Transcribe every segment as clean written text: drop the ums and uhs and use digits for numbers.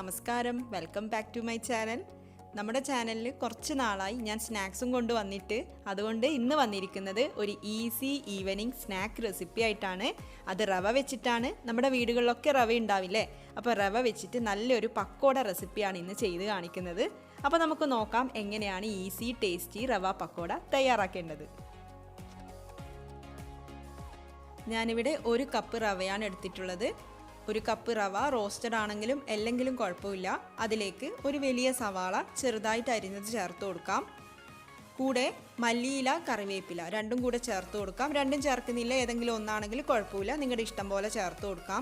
നമസ്കാരം, welcome back to my channel. നമ്മുടെ ചാനലിൽ കുറച്ച് നാളായി ഞാൻ സ്നാക്സും കൊണ്ട് വന്നിട്ട്, അതുകൊണ്ട് ഇന്ന് വന്നിരിക്കുന്നത് ഒരു ഈസി ഈവനിങ് സ്നാക്ക് റെസിപ്പി ആയിട്ടാണ്. അത് റവ വെച്ചിട്ടാണ്. നമ്മുടെ വീടുകളിലൊക്കെ റവ ഉണ്ടാവില്ലേ, അപ്പോൾ റവ വെച്ചിട്ട് നല്ലൊരു പക്കോട റെസിപ്പിയാണ് ഇന്ന് ചെയ്ത് കാണിക്കുന്നത്. അപ്പോൾ നമുക്ക് നോക്കാം എങ്ങനെയാണ് ഈസി ടേസ്റ്റി റവ പക്കോട തയ്യാറാക്കേണ്ടത്. ഞാനിവിടെ 1 കപ്പ് റവയാണ് എടുത്തിട്ടുള്ളത്. 1 കപ്പ് റവ റോസ്റ്റഡ് ആണെങ്കിലും അല്ലെങ്കിലും കുഴപ്പമില്ല. അതിലേക്ക് ഒരു വലിയ സവാള ചെറുതായിട്ട് അരിഞ്ഞത് ചേർത്ത് കൊടുക്കാം. കൂടെ മല്ലിയില, കറിവേപ്പില രണ്ടും കൂടെ ചേർത്ത് കൊടുക്കാം. രണ്ടും ചേർക്കുന്നില്ല, ഏതെങ്കിലും ഒന്നാണെങ്കിൽ കുഴപ്പമില്ല, നിങ്ങളുടെ ഇഷ്ടം പോലെ ചേർത്ത് കൊടുക്കാം.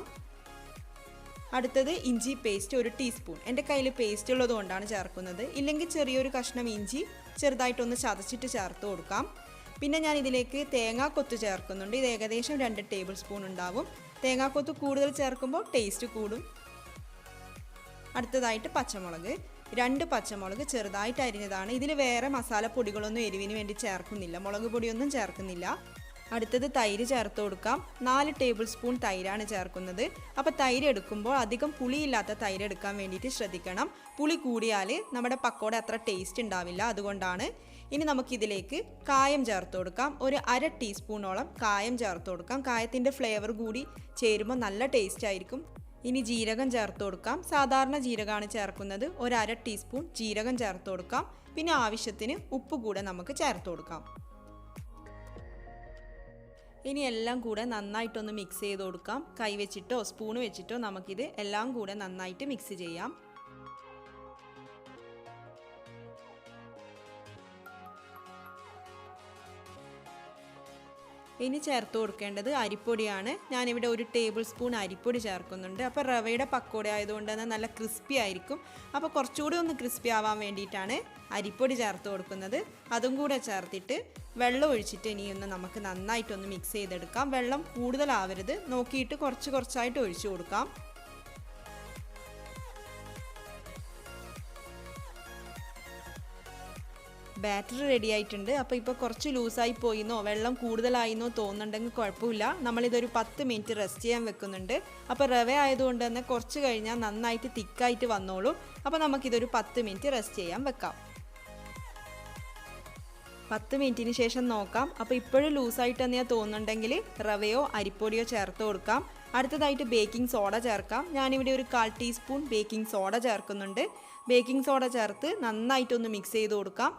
അടുത്തത് ഇഞ്ചി പേസ്റ്റ് 1 ടീസ്പൂൺ. എൻ്റെ കയ്യിൽ പേസ്റ്റ് ഉള്ളത് കൊണ്ടാണ് ചേർക്കുന്നത്. ഇല്ലെങ്കിൽ ചെറിയൊരു കഷ്ണം ഇഞ്ചി ചെറുതായിട്ടൊന്ന് ചതച്ചിട്ട് ചേർത്ത് കൊടുക്കാം. പിന്നെ ഞാൻ ഇതിലേക്ക് തേങ്ങാക്കൊത്ത് ചേർക്കുന്നുണ്ട്. ഇത് ഏകദേശം 2 ടേബിൾ സ്പൂൺ ഉണ്ടാവും. തേങ്ങാക്കൊത്ത് കൂടുതൽ ചേർക്കുമ്പോൾ ടേസ്റ്റ് കൂടും. അടുത്തതായിട്ട് പച്ചമുളക് 2 പച്ചമുളക് ചെറുതായിട്ട് അരിഞ്ഞതാണ്. ഇതിൽ വേറെ മസാലപ്പൊടികളൊന്നും എരിവിന് വേണ്ടി ചേർക്കുന്നില്ല, മുളക് പൊടിയൊന്നും ചേർക്കുന്നില്ല. അടുത്തത് തൈര് ചേർത്ത് കൊടുക്കാം. 4 ടേബിൾ സ്പൂൺ തൈരാണ് ചേർക്കുന്നത്. അപ്പോൾ തൈര് എടുക്കുമ്പോൾ അധികം പുളിയില്ലാത്ത തൈര് എടുക്കാൻ വേണ്ടിയിട്ട് ശ്രദ്ധിക്കണം. പുളി കൂടിയാൽ നമ്മുടെ പക്കോട അത്ര ടേസ്റ്റ് ഉണ്ടാവില്ല, അതുകൊണ്ടാണ്. ഇനി നമുക്കിതിലേക്ക് കായം ചേർത്ത് കൊടുക്കാം. ഒരു 1/2 ടീസ്പൂണോളം കായം ചേർത്ത് കൊടുക്കാം. കായത്തിൻ്റെ ഫ്ലേവർ കൂടി ചേരുമ്പോൾ നല്ല ടേസ്റ്റ് ആയിരിക്കും. ഇനി ജീരകം ചേർത്ത് കൊടുക്കാം. സാധാരണ ജീരകമാണ് ചേർക്കുന്നത്. ഒരു 1/2 ടീസ്പൂൺ ജീരകം ചേർത്ത് കൊടുക്കാം. പിന്നെ ആവശ്യത്തിന് ഉപ്പ് കൂടെ നമുക്ക് ചേർത്ത് കൊടുക്കാം. ഇനി എല്ലാം കൂടെ നന്നായിട്ടൊന്ന് മിക്സ് ചെയ്ത് കൊടുക്കാം. കൈ വെച്ചിട്ടോ സ്പൂൺ വെച്ചിട്ടോ നമുക്കിത് എല്ലാം കൂടെ നന്നായിട്ട് മിക്സ് ചെയ്യാം. ഇനി ചേർത്ത് കൊടുക്കേണ്ടത് അരിപ്പൊടിയാണ്. ഞാനിവിടെ 1 ടേബിൾ സ്പൂൺ അരിപ്പൊടി ചേർക്കുന്നുണ്ട്. അപ്പോൾ റവയുടെ പക്കോട ആയതുകൊണ്ട് തന്നെ നല്ല ക്രിസ്പി ആയിരിക്കും. അപ്പോൾ കുറച്ചുകൂടി ഒന്ന് ക്രിസ്പി ആവാൻ വേണ്ടിയിട്ടാണ് അരിപ്പൊടി ചേർത്ത് കൊടുക്കുന്നത്. അതും കൂടെ ചേർത്തിട്ട് വെള്ളം ഒഴിച്ചിട്ട് ഇനിയൊന്ന് നമുക്ക് നന്നായിട്ടൊന്ന് മിക്സ് ചെയ്തെടുക്കാം. വെള്ളം കൂടുതലാവരുത്, നോക്കിയിട്ട് കുറച്ചായിട്ട് ഒഴിച്ചു കൊടുക്കാം. ബാറ്റർ റെഡി ആയിട്ടുണ്ട്. അപ്പോൾ ഇപ്പോൾ കുറച്ച് ലൂസായി പോയിന്നോ വെള്ളം കൂടുതലായിന്നോ തോന്നുന്നുണ്ടെങ്കിൽ കുഴപ്പമില്ല. നമ്മളിതൊരു 10 മിനിറ്റ് റെസ്റ്റ് ചെയ്യാൻ വെക്കുന്നുണ്ട്. അപ്പോൾ റവ ആയതുകൊണ്ട് തന്നെ കുറച്ച് കഴിഞ്ഞാൽ നന്നായിട്ട് തിക്കായിട്ട് വന്നോളൂ. അപ്പോൾ നമുക്കിതൊരു 10 മിനിറ്റ് റെസ്റ്റ് ചെയ്യാൻ വെക്കാം. 10 മിനിറ്റിന് ശേഷം നോക്കാം. അപ്പോൾ ഇപ്പോഴും ലൂസായിട്ട് തന്നെയാണ് തോന്നുന്നുണ്ടെങ്കിൽ റവയോ അരിപ്പൊടിയോ ചേർത്ത് കൊടുക്കാം. അടുത്തതായിട്ട് ബേക്കിംഗ് സോഡ ചേർക്കാം. ഞാനിവിടെ ഒരു 1/4 ടീസ്പൂൺ ബേക്കിംഗ് സോഡ ചേർക്കുന്നുണ്ട്. ബേക്കിംഗ് സോഡ ചേർത്ത് നന്നായിട്ടൊന്ന് മിക്സ് ചെയ്ത് കൊടുക്കാം.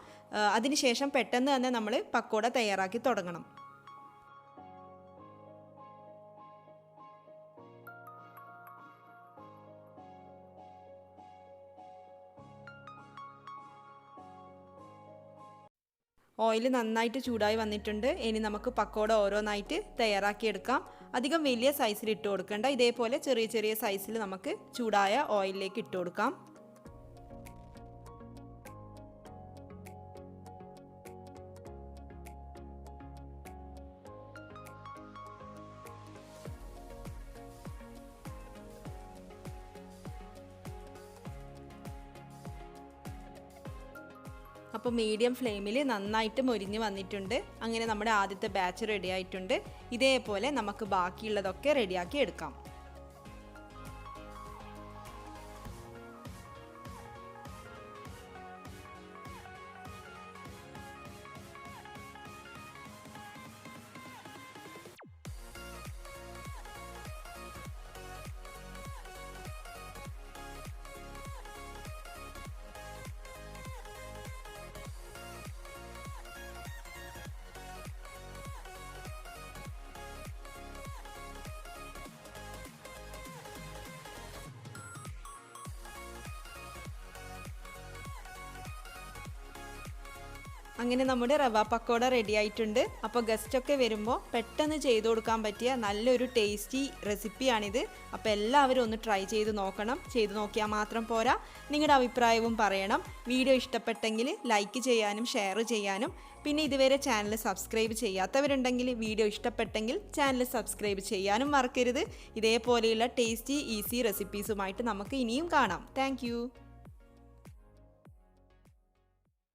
അതിനുശേഷം പെട്ടെന്ന് തന്നെ നമ്മൾ പക്കോട തയ്യാറാക്കി തുടങ്ങണം. ഓയിൽ നന്നായിട്ട് ചൂടായി വന്നിട്ടുണ്ട്. ഇനി നമുക്ക് പക്കോട ഓരോന്നായിട്ട് തയ്യാറാക്കിയെടുക്കാം. അധികം വലിയ സൈസിൽ ഇട്ട് കൊടുക്കേണ്ട, ഇതേപോലെ ചെറിയ സൈസിൽ നമുക്ക് ചൂടായ ഓയിലിലേക്ക് ഇട്ട് കൊടുക്കാം. അപ്പോൾ മീഡിയം ഫ്ലെയിമിൽ നന്നായിട്ട് മൊരിഞ്ഞ് വന്നിട്ടുണ്ട്. അങ്ങനെ നമ്മുടെ ആദ്യത്തെ ബാച്ച് റെഡി ആയിട്ടുണ്ട്. ഇതേപോലെ നമുക്ക് ബാക്കിയുള്ളതൊക്കെ റെഡിയാക്കി എടുക്കാം. അങ്ങനെ നമ്മുടെ റവ പക്കോട റെഡി ആയിട്ടുണ്ട്. അപ്പോൾ ഗസ്റ്റൊക്കെ വരുമ്പോൾ പെട്ടെന്ന് ചെയ്ത് കൊടുക്കാൻ പറ്റിയ നല്ലൊരു ടേസ്റ്റി റെസിപ്പിയാണിത്. അപ്പോൾ എല്ലാവരും ഒന്ന് ട്രൈ ചെയ്ത് നോക്കണം. ചെയ്ത് നോക്കിയാൽ മാത്രം പോരാ, നിങ്ങളുടെ അഭിപ്രായവും പറയണം. വീഡിയോ ഇഷ്ടപ്പെട്ടെങ്കിൽ ലൈക്ക് ചെയ്യാനും ഷെയർ ചെയ്യാനും, പിന്നെ ഇതുവരെ ചാനൽ സബ്സ്ക്രൈബ് ചെയ്യാത്തവരുണ്ടെങ്കിൽ വീഡിയോ ഇഷ്ടപ്പെട്ടെങ്കിൽ ചാനൽ സബ്സ്ക്രൈബ് ചെയ്യാനും മറക്കരുത്. ഇതേപോലെയുള്ള ടേസ്റ്റി ഈസി റെസിപ്പീസുമായിട്ട് നമുക്ക് ഇനിയും കാണാം. താങ്ക്